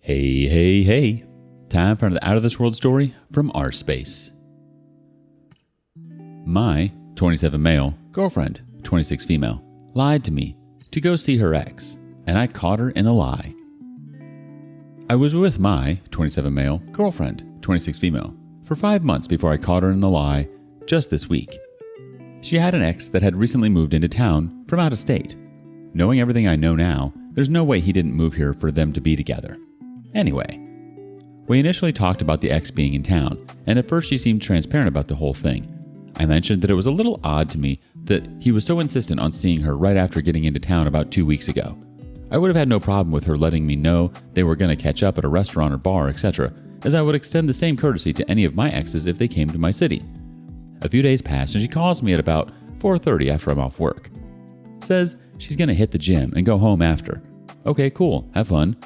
Hey, hey, hey. Time for another Out of This World story from rSpace. My 27 male girlfriend, 26 female, lied to me to go see her ex, and I caught her in the lie. I was with my 27 male girlfriend, 26 female, for 5 months before I caught her in the lie just this week. She had an ex that had recently moved into town from out of state. Knowing everything I know now, there's no way he didn't move here for them to be together. Anyway, we initially talked about the ex being in town, and at first she seemed transparent about the whole thing. I mentioned that it was a little odd to me that he was so insistent on seeing her right after getting into town about 2 weeks ago. I would have had no problem with her letting me know they were going to catch up at a restaurant or bar, etc., as I would extend the same courtesy to any of my exes if they came to my city. A few days passed and she calls me at about 4:30 after I'm off work. Says she's going to hit the gym and go home after. Okay, cool, have fun.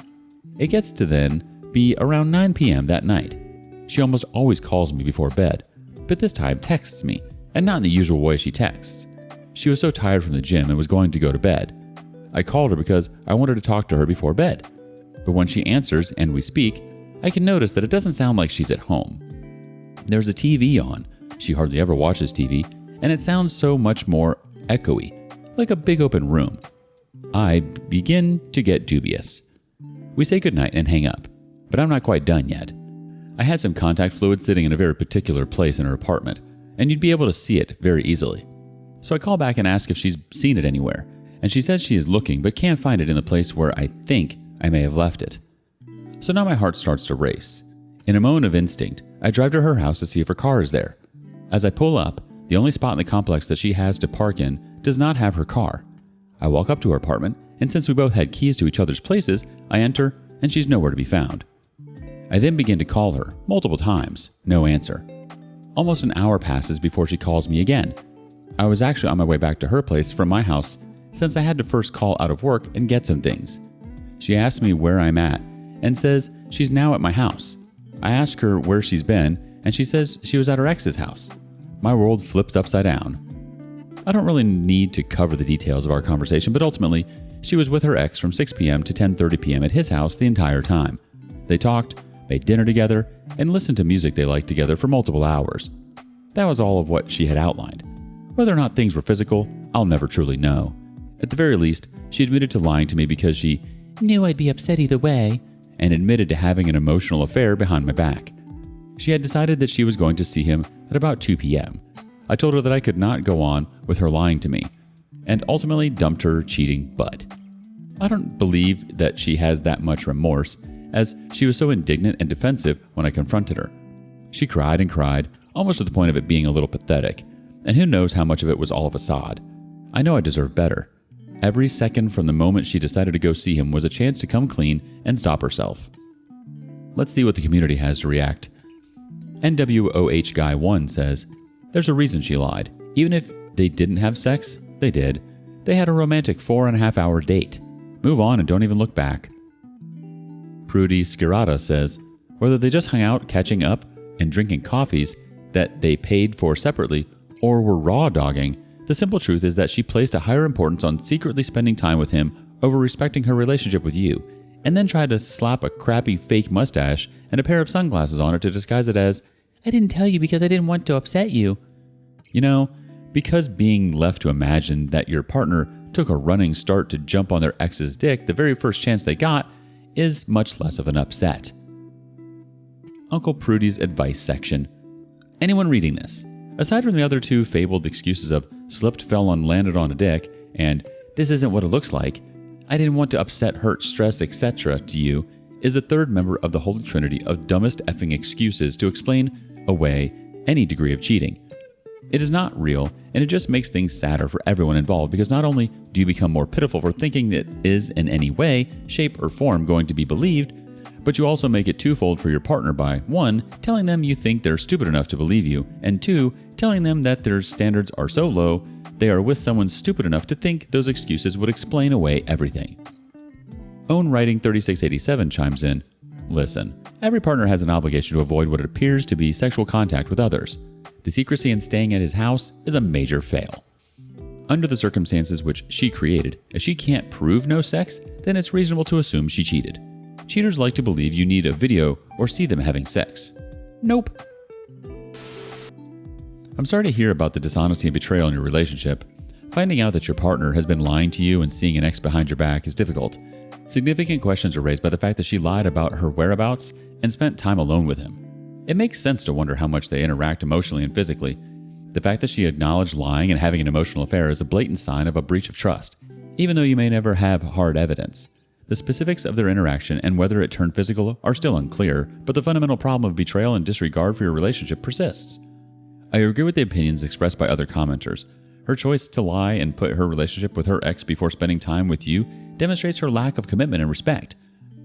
It gets to then be around 9 p.m. that night. She almost always calls me before bed, but this time texts me, and not in the usual way she texts. She was so tired from the gym and was going to go to bed. I called her because I wanted to talk to her before bed, but when she answers and we speak, I can notice that it doesn't sound like she's at home. There's a TV on. She hardly ever watches TV, and it sounds so much more echoey, like a big open room. I begin to get dubious. We say goodnight and hang up, but I'm not quite done yet. I had some contact fluid sitting in a very particular place in her apartment, and you'd be able to see it very easily. So I call back and ask if she's seen it anywhere, and she says she is looking but can't find it in the place where I think I may have left it. So now my heart starts to race. In a moment of instinct, I drive to her house to see if her car is there. As I pull up, the only spot in the complex that she has to park in does not have her car. I walk up to her apartment, and since we both had keys to each other's places, I enter, and she's nowhere to be found. I then begin to call her, multiple times, no answer. Almost an hour passes before she calls me again. I was actually on my way back to her place from my house, since I had to first call out of work and get some things. She asks me where I'm at, and says she's now at my house. I ask her where she's been, and she says she was at her ex's house. My world flips upside down. I don't really need to cover the details of our conversation, but ultimately, she was with her ex from 6 p.m. to 10:30 p.m. at his house the entire time. They talked, made dinner together, and listened to music they liked together for multiple hours. That was all of what she had outlined. Whether or not things were physical, I'll never truly know. At the very least, she admitted to lying to me because she knew I'd be upset either way, and admitted to having an emotional affair behind my back. She had decided that she was going to see him at about 2 p.m. I told her that I could not go on with her lying to me, and ultimately dumped her cheating butt. I don't believe that she has that much remorse, as she was so indignant and defensive when I confronted her. She cried and cried, almost to the point of it being a little pathetic, and who knows how much of it was all a facade. I know I deserve better. Every second from the moment she decided to go see him was a chance to come clean and stop herself. Let's see what the community has to react. NWOH Guy 1 says, "There's a reason she lied. Even if they didn't have sex, they did. They had a romantic 4.5-hour date. Move on and don't even look back." Prudy Skirata says, "Whether they just hung out catching up and drinking coffees that they paid for separately or were raw dogging, the simple truth is that she placed a higher importance on secretly spending time with him over respecting her relationship with you, and then tried to slap a crappy fake mustache and a pair of sunglasses on it to disguise it as, 'I didn't tell you because I didn't want to upset you.' You know, because being left to imagine that your partner took a running start to jump on their ex's dick the very first chance they got is much less of an upset." Uncle Prudy's advice section. Anyone reading this, aside from the other two fabled excuses of slipped, fell, and landed on a dick, and this isn't what it looks like, I didn't want to upset, hurt, stress, etc. to you, is a third member of the holy trinity of dumbest effing excuses to explain away any degree of cheating. It is not real, and it just makes things sadder for everyone involved, because not only do you become more pitiful for thinking that it is in any way, shape, or form going to be believed, but you also make it twofold for your partner by 1. Telling them you think they're stupid enough to believe you, and 2. Telling them that their standards are so low they are with someone stupid enough to think those excuses would explain away everything. Own Writing 3687 chimes in, "Listen, every partner has an obligation to avoid what appears to be sexual contact with others. The secrecy in staying at his house is a major fail. Under the circumstances which she created, if she can't prove no sex, then it's reasonable to assume she cheated. Cheaters like to believe you need a video or see them having sex. Nope. I'm sorry to hear about the dishonesty and betrayal in your relationship. Finding out that your partner has been lying to you and seeing an ex behind your back is difficult. Significant questions are raised by the fact that she lied about her whereabouts and spent time alone with him. It makes sense to wonder how much they interact emotionally and physically. The fact that she acknowledged lying and having an emotional affair is a blatant sign of a breach of trust, even though you may never have hard evidence. The specifics of their interaction and whether it turned physical are still unclear, but the fundamental problem of betrayal and disregard for your relationship persists. I agree with the opinions expressed by other commenters. Her choice to lie and put her relationship with her ex before spending time with you demonstrates her lack of commitment and respect.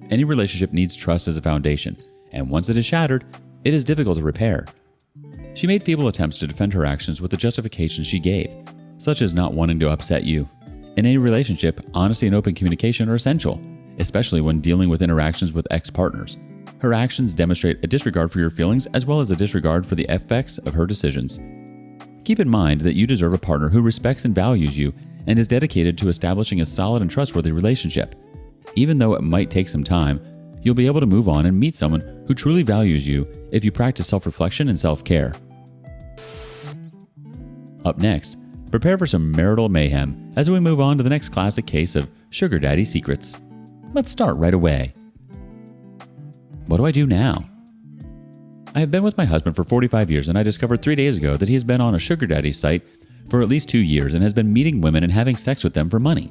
Any relationship needs trust as a foundation, and once it is shattered, it is difficult to repair. She made feeble attempts to defend her actions with the justifications she gave, such as not wanting to upset you. In any relationship, honesty and open communication are essential, especially when dealing with interactions with ex-partners. Her actions demonstrate a disregard for your feelings as well as a disregard for the effects of her decisions. Keep in mind that you deserve a partner who respects and values you and is dedicated to establishing a solid and trustworthy relationship. Even though it might take some time, you'll be able to move on and meet someone who truly values you if you practice self-reflection and self-care. Up next, prepare for some marital mayhem as we move on to the next classic case of sugar daddy secrets. Let's start right away. What do I do now? I have been with my husband for 45 years, and I discovered 3 days ago that he has been on a sugar daddy site for at least 2 years and has been meeting women and having sex with them for money.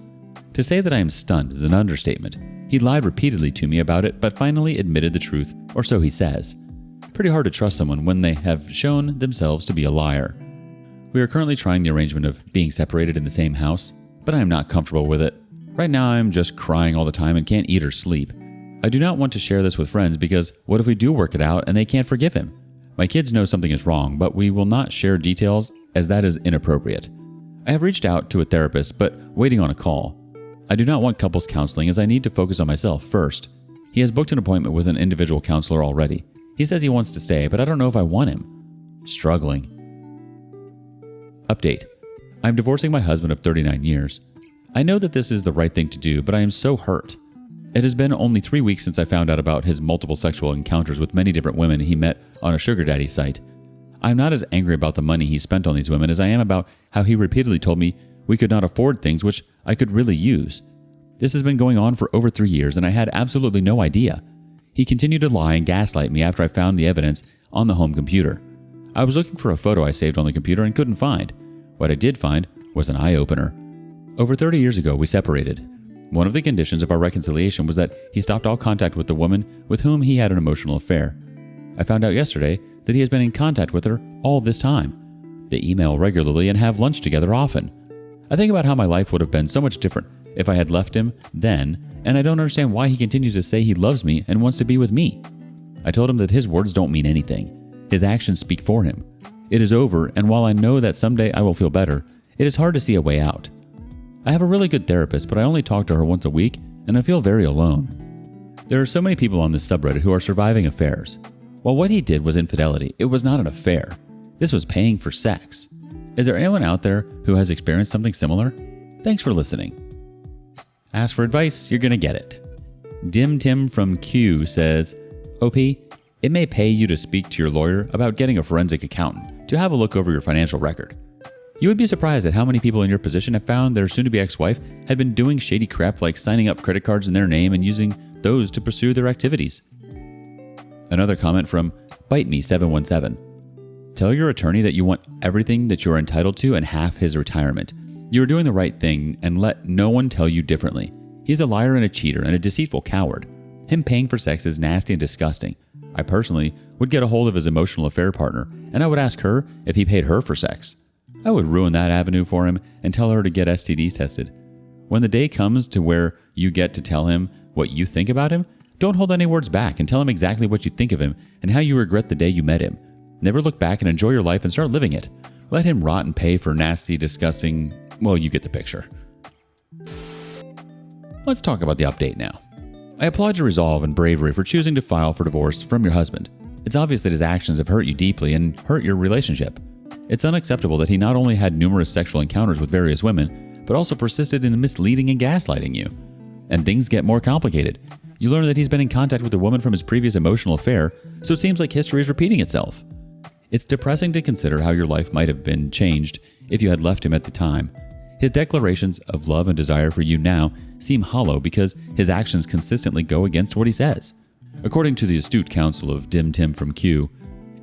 To say that I am stunned is an understatement. He lied repeatedly to me about it, but finally admitted the truth, or so he says. Pretty hard to trust someone when they have shown themselves to be a liar. We are currently trying the arrangement of being separated in the same house, but I am not comfortable with it. Right now I am just crying all the time and can't eat or sleep. I do not want to share this with friends because what if we do work it out and they can't forgive him? My kids know something is wrong, but we will not share details as that is inappropriate. I have reached out to a therapist, but waiting on a call. I do not want couples counseling as I need to focus on myself first. He has booked an appointment with an individual counselor already. He says he wants to stay, but I don't know if I want him. Struggling. Update. I am divorcing my husband of 39 years. I know that this is the right thing to do, but I am so hurt. It has been only 3 weeks since I found out about his multiple sexual encounters with many different women he met on a sugar daddy site. I am not as angry about the money he spent on these women as I am about how he repeatedly told me we could not afford things which I could really use. This has been going on for over 3 years and I had absolutely no idea. He continued to lie and gaslight me after I found the evidence on the home computer. I was looking for a photo I saved on the computer and couldn't find. What I did find was an eye-opener. Over 30 years ago, we separated. One of the conditions of our reconciliation was that he stopped all contact with the woman with whom he had an emotional affair. I found out yesterday that he has been in contact with her all this time. They email regularly and have lunch together often. I think about how my life would have been so much different if I had left him then, and I don't understand why he continues to say he loves me and wants to be with me. I told him that his words don't mean anything. His actions speak for him. It is over, and while I know that someday I will feel better, it is hard to see a way out. I have a really good therapist, but I only talk to her once a week, and I feel very alone. There are so many people on this subreddit who are surviving affairs. While what he did was infidelity, it was not an affair. This was paying for sex. Is there anyone out there who has experienced something similar? Thanks for listening. Ask for advice, you're gonna get it. Dim Tim from Q says, OP, it may pay you to speak to your lawyer about getting a forensic accountant to have a look over your financial record. You would be surprised at how many people in your position have found their soon-to-be ex-wife had been doing shady crap like signing up credit cards in their name and using those to pursue their activities. Another comment from BiteMe717. Tell your attorney that you want everything that you're entitled to and half his retirement. You are doing the right thing and let no one tell you differently. He's a liar and a cheater and a deceitful coward. Him paying for sex is nasty and disgusting. I personally would get a hold of his emotional affair partner and I would ask her if he paid her for sex. I would ruin that avenue for him and tell her to get STDs tested. When the day comes to where you get to tell him what you think about him, don't hold any words back and tell him exactly what you think of him and how you regret the day you met him. Never look back and enjoy your life and start living it. Let him rot and pay for nasty, disgusting, well, you get the picture. Let's talk about the update now. I applaud your resolve and bravery for choosing to file for divorce from your husband. It's obvious that his actions have hurt you deeply and hurt your relationship. It's unacceptable that he not only had numerous sexual encounters with various women, but also persisted in misleading and gaslighting you. And things get more complicated. You learn that he's been in contact with a woman from his previous emotional affair, so it seems like history is repeating itself. It's depressing to consider how your life might have been changed if you had left him at the time. His declarations of love and desire for you now seem hollow because his actions consistently go against what he says. According to the astute counsel of Dim Tim from Q,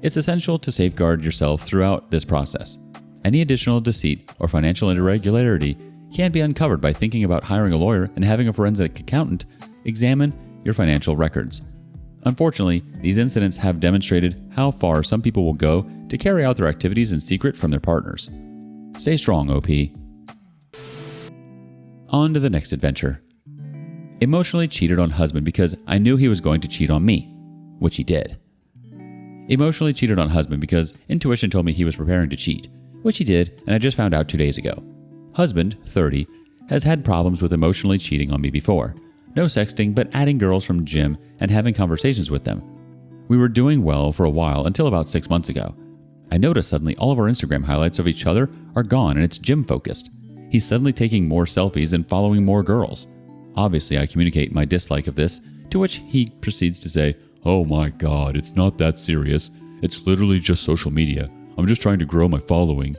it's essential to safeguard yourself throughout this process. Any additional deceit or financial irregularity can be uncovered by thinking about hiring a lawyer and having a forensic accountant examine your financial records. Unfortunately, these incidents have demonstrated how far some people will go to carry out their activities in secret from their partners. Stay strong, OP. On to the next adventure. Emotionally cheated on husband because I knew he was going to cheat on me, which he did. Emotionally cheated on husband because intuition told me he was preparing to cheat, which he did, and I just found out 2 days ago. Husband, 30, has had problems with emotionally cheating on me before. No sexting, but adding girls from gym and having conversations with them. We were doing well for a while until about 6 months ago. I noticed suddenly all of our Instagram highlights of each other are gone and it's gym focused. He's suddenly taking more selfies and following more girls. Obviously, I communicate my dislike of this, to which he proceeds to say, "Oh my god, it's not that serious. It's literally just social media. I'm just trying to grow my following."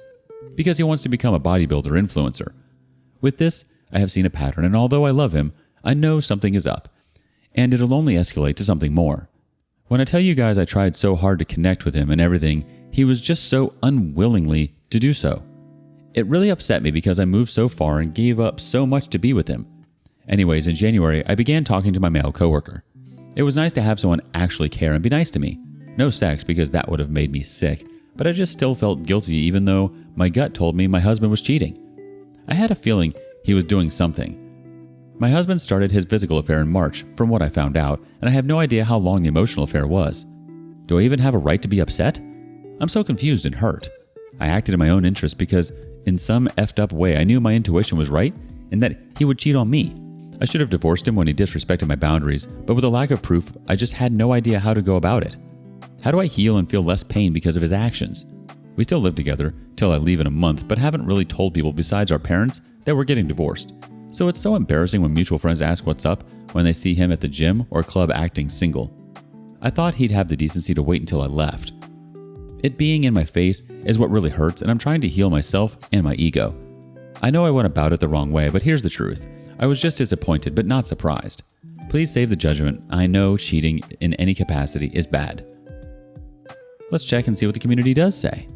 Because he wants to become a bodybuilder influencer. With this, I have seen a pattern, and although I love him, I know something is up, and it'll only escalate to something more. When I tell you guys I tried so hard to connect with him and everything, he was just so unwillingly to do so. It really upset me because I moved so far and gave up so much to be with him. Anyways, in January, I began talking to my male coworker. It was nice to have someone actually care and be nice to me. No sex because that would have made me sick, but I just still felt guilty even though my gut told me my husband was cheating. I had a feeling he was doing something. My husband started his physical affair in March, from what I found out, and I have no idea how long the emotional affair was. Do I even have a right to be upset? I'm so confused and hurt. I acted in my own interest because in some effed up way I knew my intuition was right and that he would cheat on me. I should have divorced him when he disrespected my boundaries, but with a lack of proof, I just had no idea how to go about it. How do I heal and feel less pain because of his actions? We still live together till I leave in a month, but haven't really told people besides our parents that we're getting divorced. So it's so embarrassing when mutual friends ask what's up when they see him at the gym or club acting single. I thought he'd have the decency to wait until I left. It being in my face is what really hurts, and I'm trying to heal myself and my ego. I know I went about it the wrong way, but here's the truth. I was just disappointed, but not surprised. Please save the judgment. I know cheating in any capacity is bad. Let's check and see what the community does say.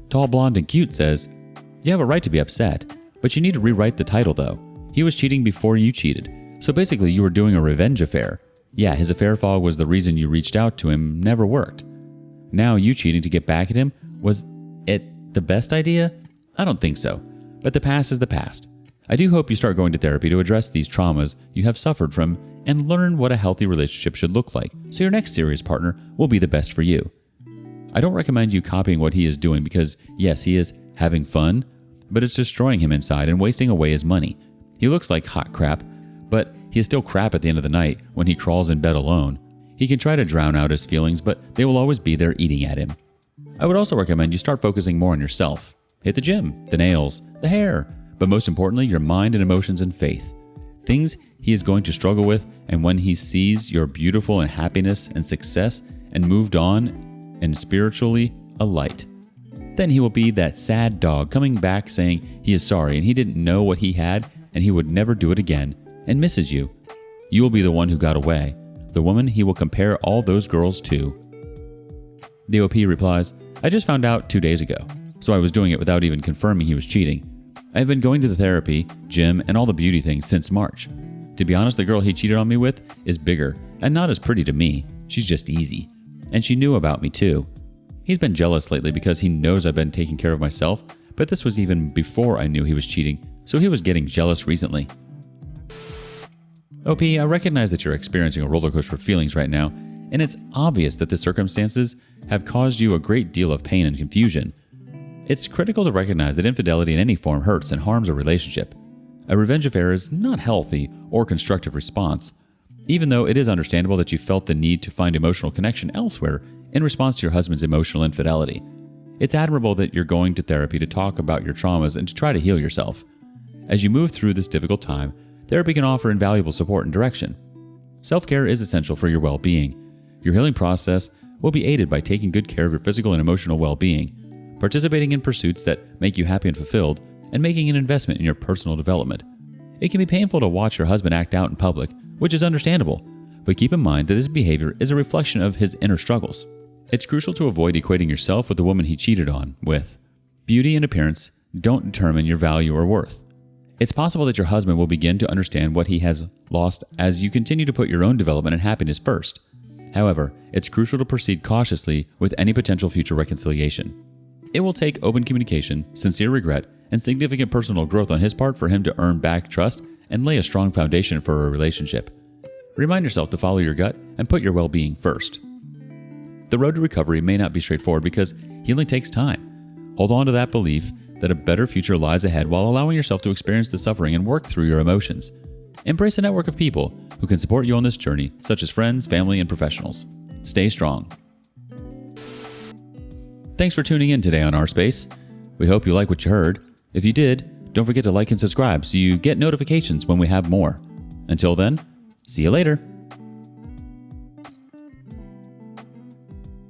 Tall, blonde, and cute says, "You have a right to be upset, but you need to rewrite the title though. He was cheating before you cheated, so basically you were doing a revenge affair. Yeah, his affair fog was the reason you reached out to him, never worked. Now you cheating to get back at him, was it the best idea? I don't think so, but the past is the past. I do hope you start going to therapy to address these traumas you have suffered from and learn what a healthy relationship should look like, so your next serious partner will be the best for you. I don't recommend you copying what he is doing because, yes, he is having fun, but it's destroying him inside and wasting away his money. He looks like hot crap, but he is still crap at the end of the night when he crawls in bed alone. He can try to drown out his feelings, but they will always be there eating at him. I would also recommend you start focusing more on yourself. Hit the gym, the nails, the hair, but most importantly, your mind and emotions and faith. Things he is going to struggle with, and when he sees your beautiful and happiness and success and moved on and spiritually a light, then he will be that sad dog coming back saying he is sorry and he didn't know what he had and he would never do it again and misses you. You will be the one who got away, the woman he will compare all those girls to." The OP replies, "I just found out 2 days ago, so I was doing it without even confirming he was cheating. I have been going to the therapy, gym, and all the beauty things since March. To be honest, the girl he cheated on me with is bigger and not as pretty to me. She's just easy. And she knew about me too. He's been jealous lately because he knows I've been taking care of myself, but this was even before I knew he was cheating, so he was getting jealous recently." OP, I recognize that you're experiencing a roller coaster of feelings right now, and it's obvious that the circumstances have caused you a great deal of pain and confusion. It's critical to recognize that infidelity in any form hurts and harms a relationship. A revenge affair is not healthy or constructive response, even though it is understandable that you felt the need to find emotional connection elsewhere in response to your husband's emotional infidelity. It's admirable that you're going to therapy to talk about your traumas and to try to heal yourself. As you move through this difficult time, therapy can offer invaluable support and direction. Self-care is essential for your well-being. Your healing process will be aided by taking good care of your physical and emotional well-being, participating in pursuits that make you happy and fulfilled, and making an investment in your personal development. It can be painful to watch your husband act out in public, which is understandable, but keep in mind that this behavior is a reflection of his inner struggles. It's crucial to avoid equating yourself with the woman he cheated on with. Beauty and appearance don't determine your value or worth. It's possible that your husband will begin to understand what he has lost as you continue to put your own development and happiness first. However, it's crucial to proceed cautiously with any potential future reconciliation. It will take open communication, sincere regret, and significant personal growth on his part for him to earn back trust and lay a strong foundation for a relationship. Remind yourself to follow your gut and put your well-being first. The road to recovery may not be straightforward because healing takes time. Hold on to that belief that a better future lies ahead while allowing yourself to experience the suffering and work through your emotions. Embrace a network of people who can support you on this journey, such as friends, family, and professionals. Stay strong. Thanks for tuning in today on rSpace. We hope you like what you heard. If you did, don't forget to like and subscribe so you get notifications when we have more. Until then, see you later.